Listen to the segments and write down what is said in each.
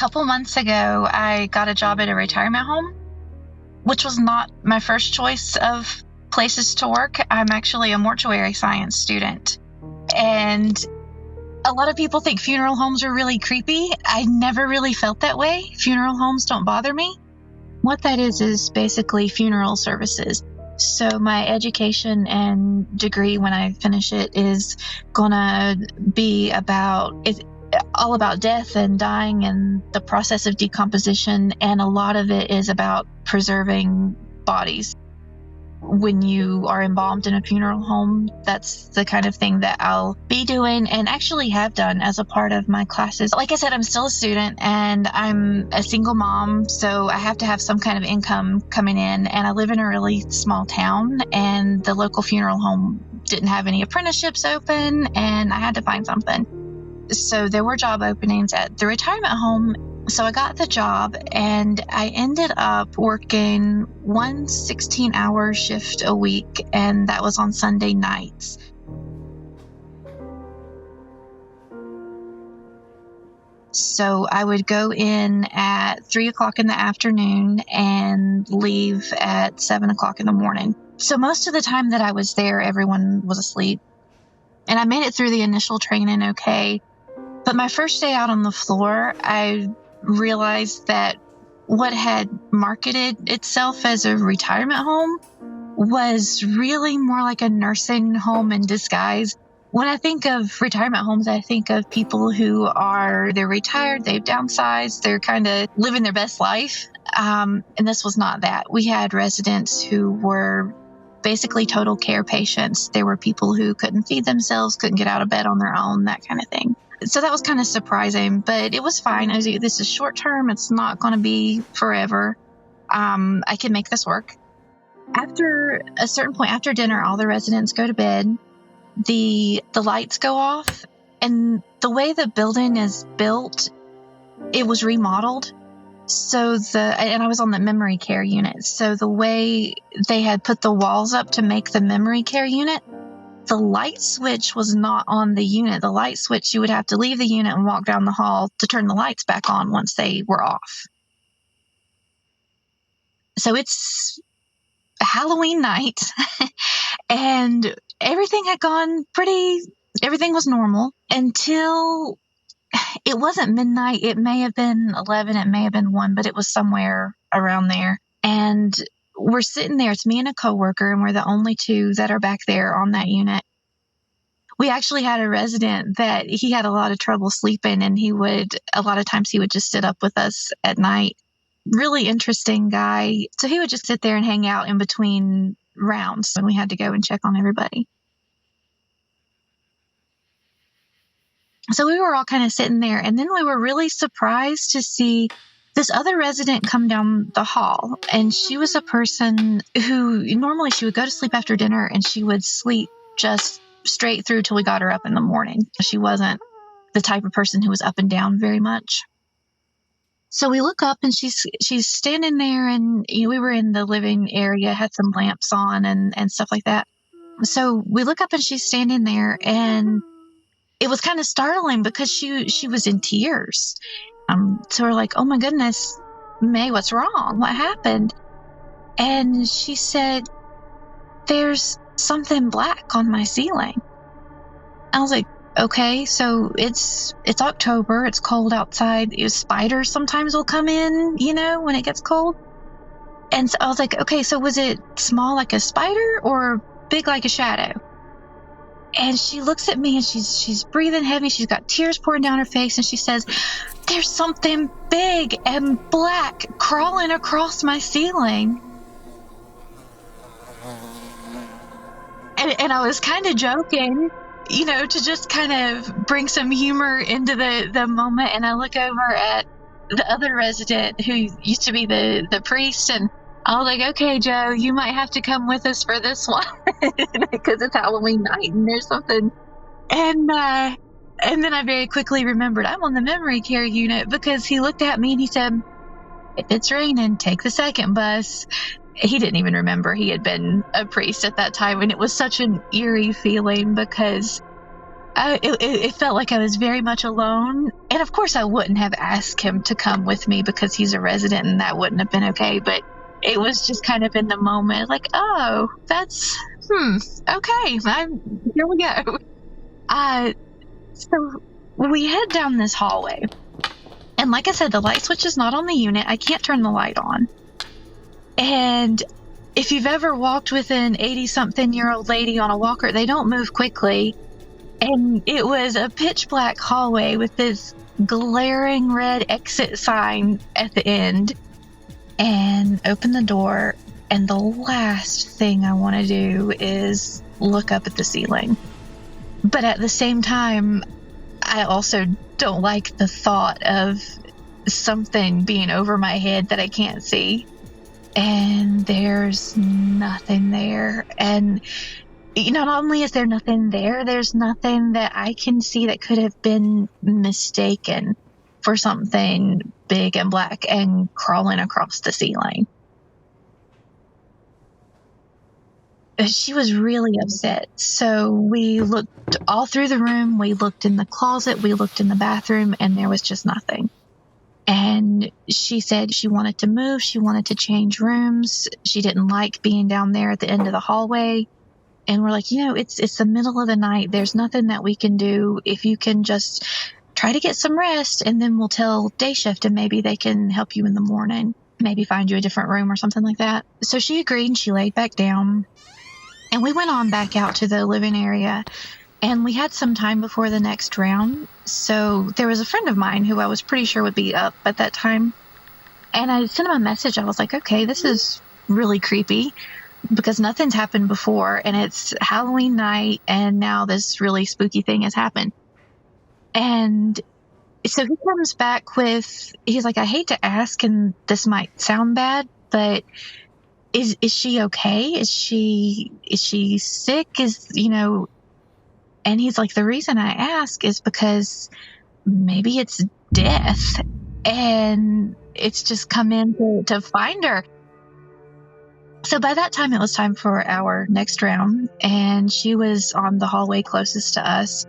couple months ago, I got a job at a retirement home, which was not my first choice of places to work. I'm actually a mortuary science student. And a lot of people think funeral homes are really creepy. I never really felt that way. Funeral homes don't bother me. What that is basically funeral services. So my education and degree, when I finish it, is gonna be all about death and dying and the process of decomposition, and a lot of it is about preserving bodies. When you are embalmed in a funeral home, that's the kind of thing that I'll be doing and actually have done as a part of my classes. Like I said, I'm still a student and I'm a single mom, so I have to have some kind of income coming in, and I live in a really small town, and the local funeral home didn't have any apprenticeships open, and I had to find something. So there were job openings at the retirement home. So I got the job, and I ended up working one 16-hour shift a week, and that was on Sunday nights. So I would go in at 3 o'clock in the afternoon and leave at 7 o'clock in the morning. So most of the time that I was there, everyone was asleep. And I made it through the initial training okay. But my first day out on the floor, I realized that what had marketed itself as a retirement home was really more like a nursing home in disguise. When I think of retirement homes, I think of people they're retired, they've downsized, they're kind of living their best life. And this was not that. We had residents who were basically total care patients. There were people who couldn't feed themselves, couldn't get out of bed on their own, that kind of thing. So that was kind of surprising, but it was fine. This is short term. It's not going to be forever. I can make this work. After a certain point, after dinner, all the residents go to bed. The lights go off, and the way the building is built, it was remodeled. And I was on the memory care unit. So the way they had put the walls up to make the memory care unit, the light switch was not on the unit. The light switch, you would have to leave the unit and walk down the hall to turn the lights back on once they were off. So it's a Halloween night and everything was normal until it wasn't midnight. It may have been 11, it may have been 1, but it was somewhere around there. And we're sitting there, it's me and a coworker, and we're the only two that are back there on that unit. We actually had a resident that he had a lot of trouble sleeping, and a lot of times he would just sit up with us at night. Really interesting guy. So he would just sit there and hang out in between rounds when we had to go and check on everybody. So we were all kind of sitting there, and then we were really surprised to see this other resident come down the hall. And she was a person who normally she would go to sleep after dinner, and she would sleep just straight through till we got her up in the morning. She wasn't the type of person who was up and down very much. So we look up, and she's standing there, and we were in the living area, had some lamps on and stuff like that. So we look up, and she's standing there, and it was kind of startling because she was in tears. So we're like, oh my goodness, May, what's wrong? What happened? And she said, there's something black on my ceiling. I was like, okay, so it's October, it's cold outside. Spiders sometimes will come in, when it gets cold. And so I was like, okay, so was it small like a spider or big like a shadow? And she looks at me, and she's breathing heavy. She's got tears pouring down her face, and she says, there's something big and black crawling across my ceiling. And I was kind of joking, to just kind of bring some humor into the moment. And I look over at the other resident who used to be the priest, and I was like, okay, Joe, you might have to come with us for this one because it's Halloween night and there's something. And then I very quickly remembered I'm on the memory care unit, because he looked at me and he said, if it's raining, take the second bus. He didn't even remember he had been a priest at that time. And it was such an eerie feeling because It felt like I was very much alone. And of course, I wouldn't have asked him to come with me because he's a resident and that wouldn't have been okay. But it was just kind of in the moment, like, oh, that's, okay, here we go. So we head down this hallway. And like I said, the light switch is not on the unit. I can't turn the light on. And if you've ever walked with an 80-something-year-old lady on a walker, they don't move quickly. And it was a pitch black hallway with this glaring red exit sign at the end. And open the door, and the last thing I want to do is look up at the ceiling. But at the same time, I also don't like the thought of something being over my head that I can't see. And there's nothing there. And not only is there nothing there, there's nothing that I can see that could have been mistaken for something big and black and crawling across the ceiling. She was really upset. So we looked all through the room. We looked in the closet. We looked in the bathroom, and there was just nothing. And she said she wanted to move. She wanted to change rooms. She didn't like being down there at the end of the hallway. And we're like, it's the middle of the night. There's nothing that we can do. If you can just try to get some rest, and then we'll tell day shift and maybe they can help you in the morning, maybe find you a different room or something like that. So she agreed, and she laid back down, and we went on back out to the living area, and we had some time before the next round. So there was a friend of mine who I was pretty sure would be up at that time, and I sent him a message. I was like, okay, this is really creepy because nothing's happened before, and it's Halloween night, and now this really spooky thing has happened. And so he comes back he's like, I hate to ask, and this might sound bad, but is she okay? Is she sick? And he's like, the reason I ask is because maybe it's death, and it's just come in to find her. So by that time, it was time for our next round, and she was on the hallway closest to us,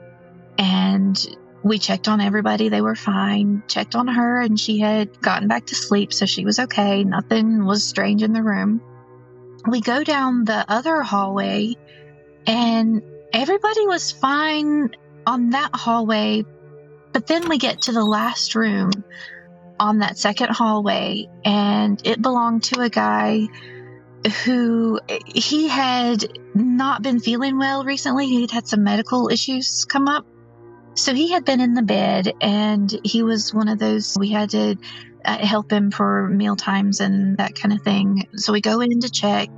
and we checked on everybody. They were fine. Checked on her, and she had gotten back to sleep, so she was okay. Nothing was strange in the room. We go down the other hallway, and everybody was fine on that hallway, but then we get to the last room on that second hallway, and it belonged to a guy who he had not been feeling well recently. He'd had some medical issues come up. So he had been in the bed, and he was one of those, we had to help him for meal times and that kind of thing. So we go in to check,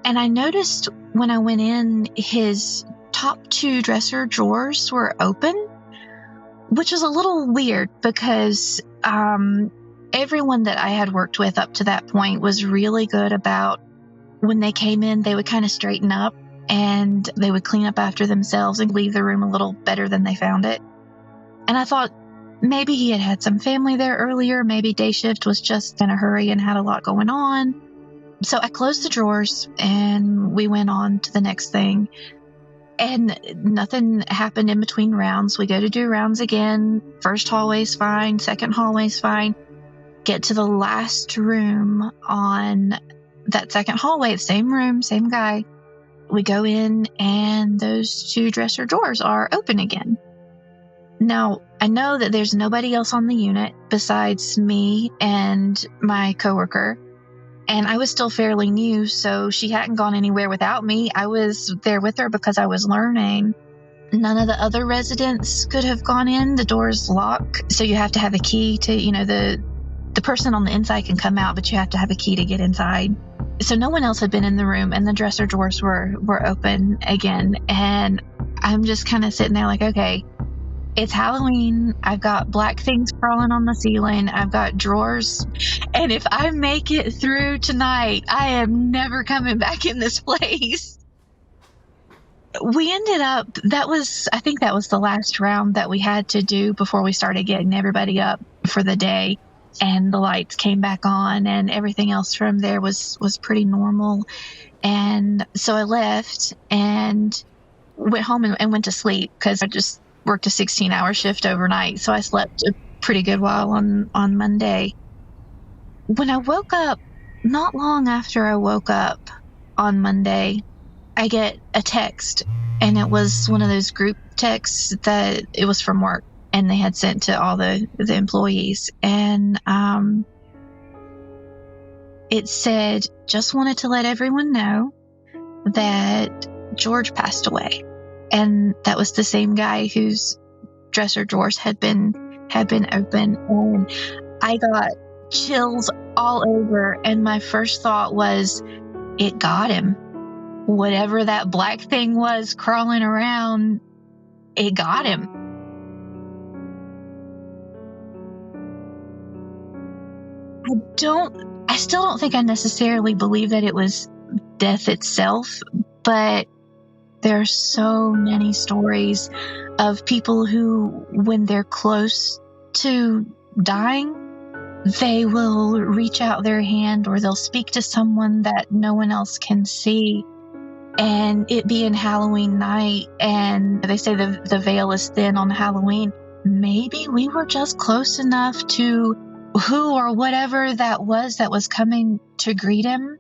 and I noticed when I went in, his top 2 dresser drawers were open, which was a little weird because everyone that I had worked with up to that point was really good about, when they came in, they would kind of straighten up and they would clean up after themselves and leave the room a little better than they found it. And I thought maybe he had some family there earlier. Maybe day shift was just in a hurry and had a lot going on. So I closed the drawers and we went on to the next thing. And nothing happened in between rounds. We go to do rounds again. First hallway's fine. Second hallway's fine. Get to the last room on that second hallway. Same room, same guy. We go in, and those 2 dresser drawers are open again. Now, I know that there's nobody else on the unit besides me and my coworker, and I was still fairly new, so she hadn't gone anywhere without me. I was there with her because I was learning. None of the other residents could have gone in. The doors lock, so you have to have a key to, the person on the inside can come out, but you have to have a key to get inside. So no one else had been in the room, and the dresser drawers were open again. And I'm just kind of sitting there like, okay, it's Halloween. I've got black things crawling on the ceiling. I've got drawers. And if I make it through tonight, I am never coming back in this place. We ended up, I think that was the last round that we had to do before we started getting everybody up for the day. And the lights came back on, and everything else from there was pretty normal. And so I left, and went home and went to sleep because I just worked a 16-hour shift overnight. So I slept a pretty good while on Monday. When I woke up, not long after I woke up on Monday, I get a text, and it was one of those group texts that it was from work, and they had sent to all the employees. And it said, just wanted to let everyone know that George passed away. And that was the same guy whose dresser drawers had been open. And I got chills all over, and my first thought was, it got him. Whatever that black thing was crawling around, it got him. I still don't think I necessarily believe that it was death itself, but there are so many stories of people who, when they're close to dying, they will reach out their hand or they'll speak to someone that no one else can see. And it being Halloween night, and they say the veil is thin on Halloween. Maybe we were just close enough to who or whatever that was coming to greet him.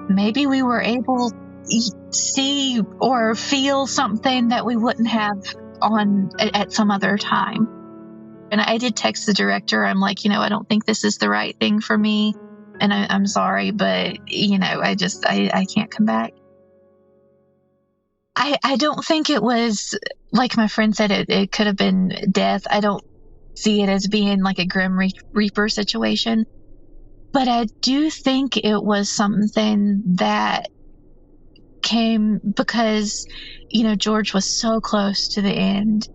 Maybe we were able to see or feel something that we wouldn't have at some other time. And I did text the director. I'm like, I don't think this is the right thing for me. And I'm sorry, but, I can't come back. I don't think it was, like my friend said, it could have been death. I don't see it as being like a Grim Reaper situation. But I do think it was something that came because, George was so close to the end.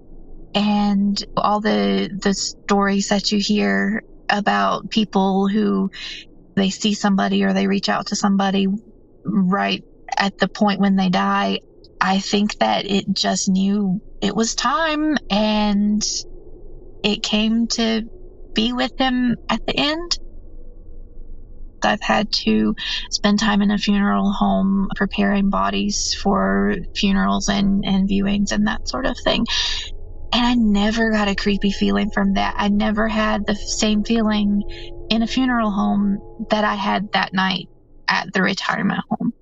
And all the stories that you hear about people who they see somebody or they reach out to somebody right at the point when they die, I think that it just knew it was time and it came to be with him at the end. I've had to spend time in a funeral home preparing bodies for funerals and viewings and that sort of thing. And I never got a creepy feeling from that. I never had the same feeling in a funeral home that I had that night at the retirement home.